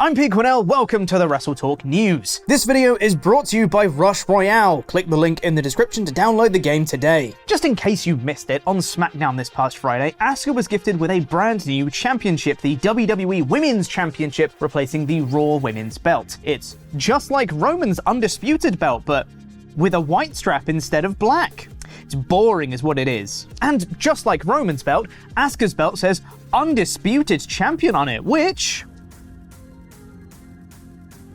I'm Quinnell, welcome to the WrestleTalk News. This video is brought to you by Rush Royale. Click the link in the description to download the game today. Just in case you missed it, on SmackDown this past Friday, Asuka was gifted with a brand new championship, the WWE Women's Championship, replacing the Raw Women's Belt. It's just like Roman's Undisputed Belt, but with a white strap instead of black. It's boring is what it is. And just like Roman's belt, Asuka's belt says Undisputed Champion on it, which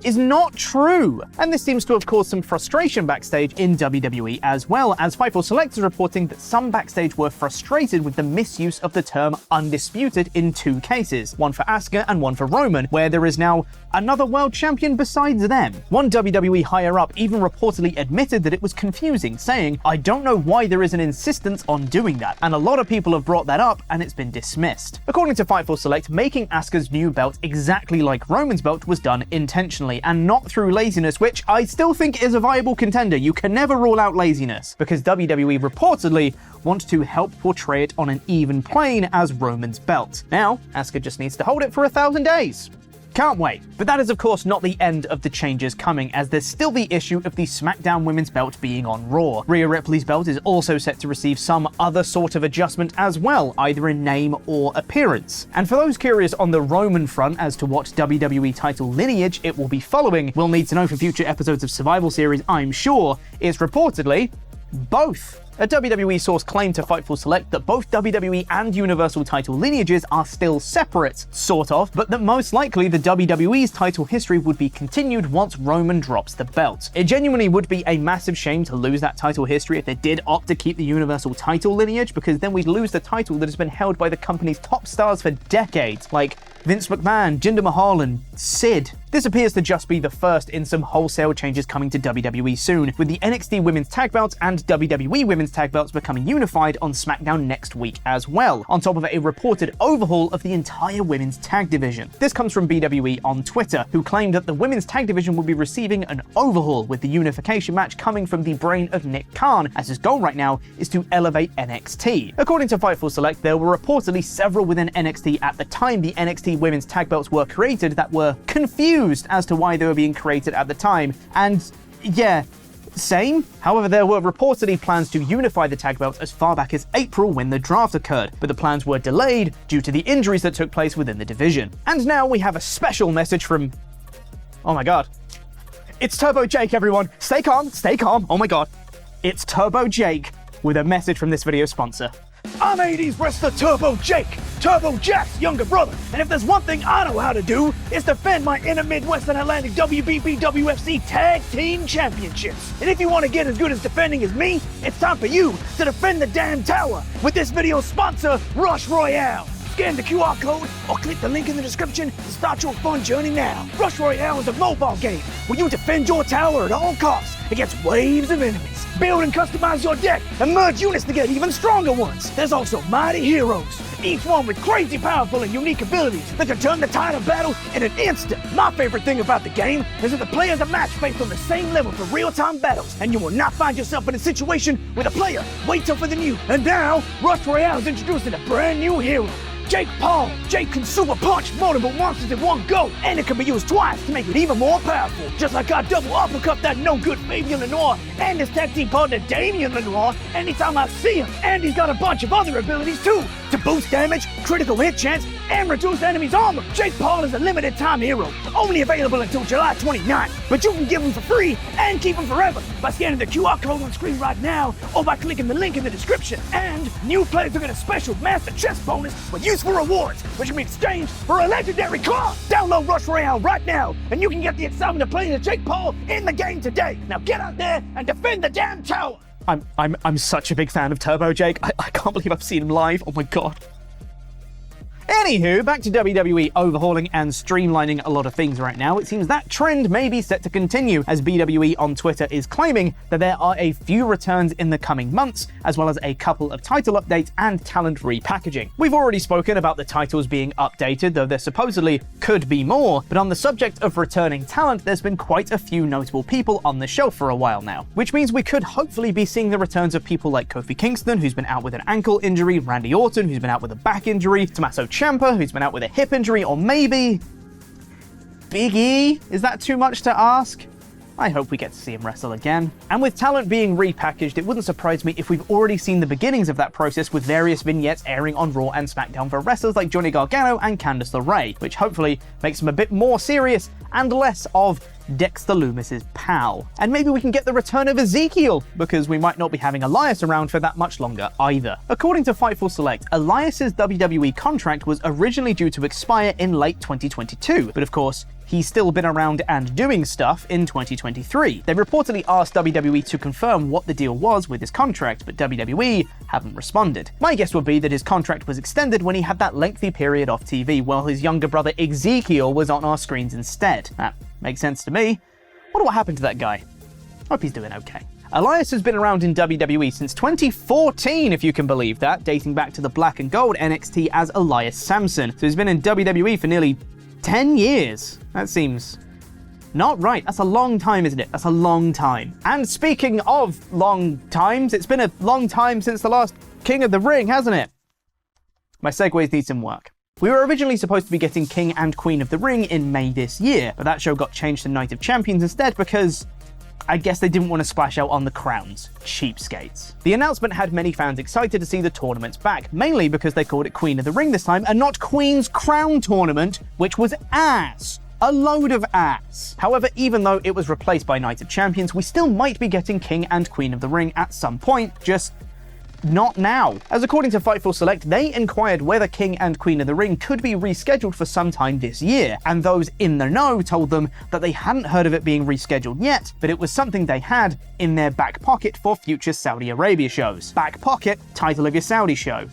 is not true. And this seems to have caused some frustration backstage in WWE as well, as Fightful Select is reporting that some backstage were frustrated with the misuse of the term undisputed in two cases, one for Asuka and one for Roman, where there is now another world champion besides them. One WWE higher up even reportedly admitted that it was confusing, saying, "I don't know why there is an insistence on doing that," and a lot of people have brought that up and it's been dismissed. According to Fightful Select, making Asuka's new belt exactly like Roman's belt was done intentionally and not through laziness, which I still think is a viable contender. You can never rule out laziness, because WWE reportedly want to help portray it on an even plane as Roman's belt. Now, Asuka just needs to hold it for 1,000 days. Can't wait. But that is of course not the end of the changes coming, as there's still the issue of the SmackDown Women's Belt being on Raw. Rhea Ripley's belt is also set to receive some other sort of adjustment as well, either in name or appearance. And for those curious on the Roman front as to what WWE title lineage it will be following, we'll need to know for future episodes of Survival Series, I'm sure. It's reportedly both. A WWE source claimed to Fightful Select that both WWE and Universal title lineages are still separate, sort of, but that most likely the WWE's title history would be continued once Roman drops the belt. It genuinely would be a massive shame to lose that title history if they did opt to keep the Universal title lineage, because then we'd lose the title that has been held by the company's top stars for decades, like Vince McMahon, Jinder Mahal, and Sid. This appears to just be the first in some wholesale changes coming to WWE soon, with the NXT Women's Tag Belts and WWE Women's Tag Belts becoming unified on SmackDown next week as well, on top of a reported overhaul of the entire women's tag division. This comes from BWE on Twitter, who claimed that the women's tag division will be receiving an overhaul, with the unification match coming from the brain of Nick Khan, as his goal right now is to elevate NXT. According to Fightful Select, there were reportedly several within NXT at the time the NXT Women's Tag Belts were created that were confused as to why they were being created at the time, and yeah, same. However, there were reportedly plans to unify the tag belts as far back as April when the draft occurred, but the plans were delayed due to the injuries that took place within the division. And now we have a special message from, oh my god, it's Turbo Jake, everyone. Stay calm, oh my god. It's Turbo Jake with a message from this video sponsor. I'm 80s wrestler Turbo Jake, Turbo Jack's younger brother, and if there's one thing I know how to do, it's defend my inner Midwest and Atlantic WBB WFC Tag Team Championships. And if you want to get as good as defending as me, it's time for you to defend the damn tower with this video's sponsor, Rush Royale. Scan the QR code or click the link in the description to start your fun journey now. Rush Royale is a mobile game where you defend your tower at all costs against waves of enemies. Build and customize your deck and merge units to get even stronger ones. There's also mighty heroes, each one with crazy powerful and unique abilities that can turn the tide of battle in an instant. My favorite thing about the game is that the players are matched based on the same level for real-time battles, and you will not find yourself in a situation where the player waits up for the new. And now, Rush Royale is introducing a brand new hero, Jake Paul. Jake can super punch multiple monsters in one go, and it can be used twice to make it even more powerful. Just like I double uppercut that no-good Fabian Lenoir and his tag team partner Damian Lenoir anytime I see him. And he's got a bunch of other abilities too, to boost damage, critical hit chance, and reduce enemies' armor. Jake Paul is a limited time hero, only available until July 29th, but you can give him for free and keep him forever by scanning the QR code on screen right now or by clicking the link in the description. And new players will get a special Master Chest bonus with useful rewards, which can be exchanged for a legendary car. Download Rush Royale right now, and you can get the excitement of playing as Jake Paul in the game today. Now get out there and defend the damn tower. I'm such a big fan of Turbo Jake. I can't believe I've seen him live. Oh my god. Anywho, back to WWE overhauling and streamlining a lot of things right now. It seems that trend may be set to continue, as BWE on Twitter is claiming that there are a few returns in the coming months, as well as a couple of title updates and talent repackaging. We've already spoken about the titles being updated, though there supposedly could be more, but on the subject of returning talent, there's been quite a few notable people on the show for a while now, which means we could hopefully be seeing the returns of people like Kofi Kingston, who's been out with an ankle injury, Randy Orton, who's been out with a back injury, Tommaso Ciampa, who's been out with a hip injury, or maybe Big E? Is that too much to ask? I hope we get to see him wrestle again. And with talent being repackaged, it wouldn't surprise me if we've already seen the beginnings of that process with various vignettes airing on Raw and SmackDown for wrestlers like Johnny Gargano and Candice LeRae, which hopefully makes them a bit more serious and less of Dexter Lumis's pal. And maybe we can get the return of Ezekiel, because we might not be having Elias around for that much longer either. According to Fightful Select, Elias's WWE contract was originally due to expire in late 2022, but of course, he's still been around and doing stuff in 2023. They reportedly asked WWE to confirm what the deal was with his contract, but WWE haven't responded. My guess would be that his contract was extended when he had that lengthy period off TV while his younger brother Ezekiel was on our screens instead. That makes sense to me. Wonder what happened to that guy. Hope he's doing okay. Elias has been around in WWE since 2014, if you can believe that, dating back to the Black and Gold NXT as Elias Samson. So he's been in WWE for nearly 10 years. That seems not right. That's a long time, isn't it? That's a long time. And speaking of long times, it's been a long time since the last King of the Ring, hasn't it? My segues need some work. We were originally supposed to be getting King and Queen of the Ring in May this year, but that show got changed to Night of Champions instead because I guess they didn't want to splash out on the crowns. Cheapskates. The announcement had many fans excited to see the tournaments back, mainly because they called it Queen of the Ring this time and not Queen's Crown Tournament, which was ass. A load of ass. However, even though it was replaced by Night of Champions, we still might be getting King and Queen of the Ring at some point, just not now. As according to Fightful Select, they inquired whether King and Queen of the Ring could be rescheduled for some time this year, and those in the know told them that they hadn't heard of it being rescheduled yet, but it was something they had in their back pocket for future Saudi Arabia shows. Back pocket, title of your Saudi show.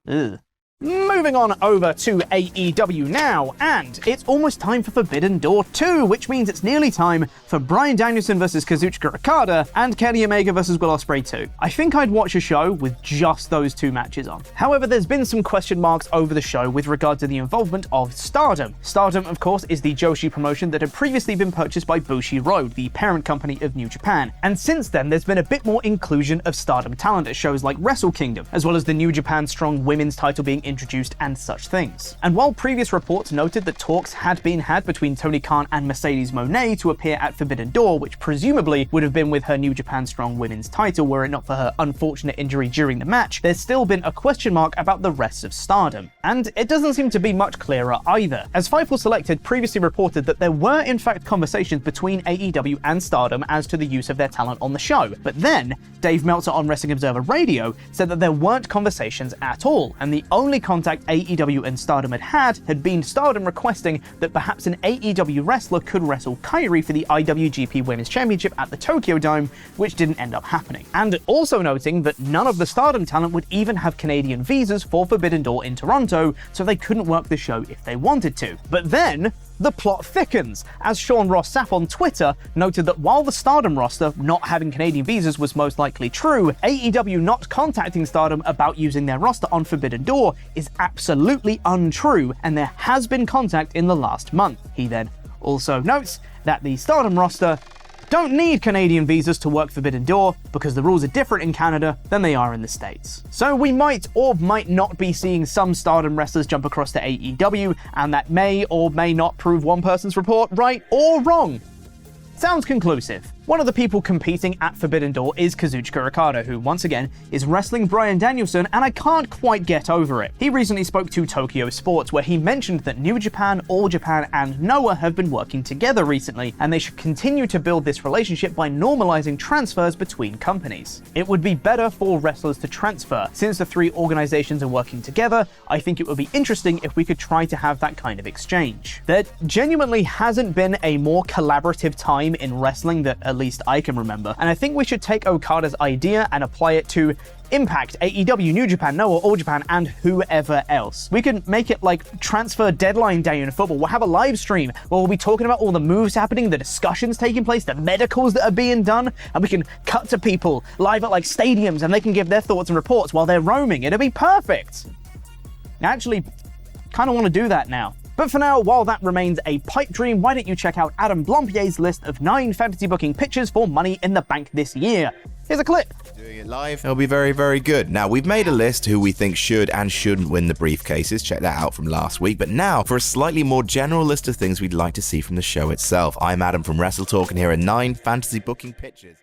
Ugh. Moving on over to AEW now, and it's almost time for Forbidden Door 2, which means it's nearly time for Bryan Danielson vs Kazuchika Okada and Kenny Omega vs Will Ospreay 2. I think I'd watch a show with just those two matches on. However, there's been some question marks over the show with regard to the involvement of Stardom. Stardom, of course, is the Joshi promotion that had previously been purchased by Bushiroad, the parent company of New Japan, and since then there's been a bit more inclusion of Stardom talent at shows like Wrestle Kingdom, as well as the New Japan Strong Women's title being introduced and such things. And while previous reports noted that talks had been had between Tony Khan and Mercedes Moné to appear at Forbidden Door, which presumably would have been with her New Japan Strong Women's title were it not for her unfortunate injury during the match, there's still been a question mark about the rest of Stardom. And it doesn't seem to be much clearer either, as Fightful Select had previously reported that there were in fact conversations between AEW and Stardom as to the use of their talent on the show, but then Dave Meltzer on Wrestling Observer Radio said that there weren't conversations at all, and the only contact AEW and Stardom had been Stardom requesting that perhaps an AEW wrestler could wrestle Kairi for the IWGP Women's Championship at the Tokyo Dome, which didn't end up happening. And also noting that none of the Stardom talent would even have Canadian visas for Forbidden Door in Toronto, so they couldn't work the show if they wanted to. But then the plot thickens, as Sean Ross Sapp on Twitter noted that while the Stardom roster not having Canadian visas was most likely true, AEW not contacting Stardom about using their roster on Forbidden Door is absolutely untrue, and there has been contact in the last month. He then also notes that the Stardom roster don't need Canadian visas to work Forbidden Door because the rules are different in Canada than they are in the States. So we might or might not be seeing some Stardom wrestlers jump across to AEW, and that may or may not prove one person's report right or wrong. Sounds conclusive. One of the people competing at Forbidden Door is Kazuchika Okada, who once again is wrestling Bryan Danielson, and I can't quite get over it. He recently spoke to Tokyo Sports, where he mentioned that New Japan, All Japan, and Noah have been working together recently, and they should continue to build this relationship by normalizing transfers between companies. It would be better for wrestlers to transfer. Since the three organizations are working together, I think it would be interesting if we could try to have that kind of exchange. There genuinely hasn't been a more collaborative time in wrestling that at least I can remember, and I think we should take Okada's idea and apply it to Impact, AEW, New Japan, Noah, All Japan, and whoever else. We can make it like transfer deadline day in football. We'll have a live stream where we'll be talking about all the moves happening, the discussions taking place, the medicals that are being done, and we can cut to people live at like stadiums and they can give their thoughts and reports while they're roaming. It'll be perfect. I actually kind of want to do that now. But for now, while that remains a pipe dream, why don't you check out Adam Blompier's list of 9 fantasy booking pitches for Money in the Bank this year? Here's a clip. Doing it live, it'll be very, very good. Now, we've made a list who we think should and shouldn't win the briefcases. Check that out from last week. But now, for a slightly more general list of things we'd like to see from the show itself. I'm Adam from WrestleTalk, and here are 9 fantasy booking pitches.